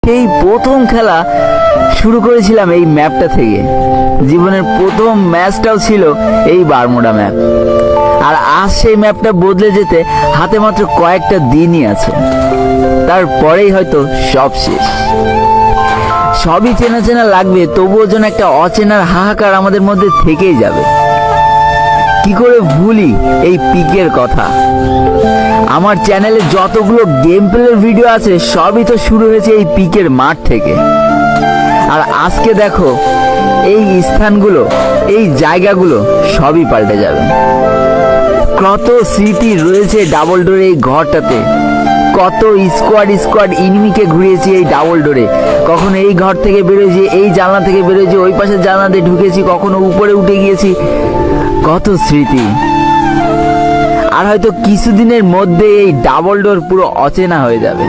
সেই প্রথম খেলা শুরু করেছিলাম এই ম্যাপটা থেকে। জীবনের প্রথম ম্যাচটাও ছিল এই বারমুডা ম্যাপ। আর আজ সেই ম্যাপটা বদলে যেতে হাতে মাত্র কয়েকটা দিনই আছে, তারপরেই হয়তো সব শেষ। সবই চেনা চেনা লাগবে, তবুও যেন একটা অচেনার হাহাকার আমাদের মধ্যে থেকেই যাবে। কি করে ভুলি এই পিকের কথা। আমার চ্যানেলে যতগুলো গেম প্লের ভিডিও আছে সবই তো শুরু হয়েছে এই পিকের মাঠ থেকে। আর আজকে দেখো এই স্থানগুলো, এই জায়গাগুলো সবই পাল্টে যাবে। কত স্মৃতি রয়েছে ডাবল ডোরে এই ঘরটাতে। কত স্কোয়াড ইনিমিকে ঘুরিয়েছি এই ডাবল ডোরে। কখনো এই ঘর থেকে বেরোয়েছি, এই জানলা থেকে বেরোয়েছি, ওই পাশের জানলাতে ঢুকেছি, কখনো উপরে উঠে গিয়েছি। কত স্মৃতি। আর হয়তো কিছুদিনের মধ্যে এই ডাবল ডোর পুরো অচেনা হয়ে যাবে।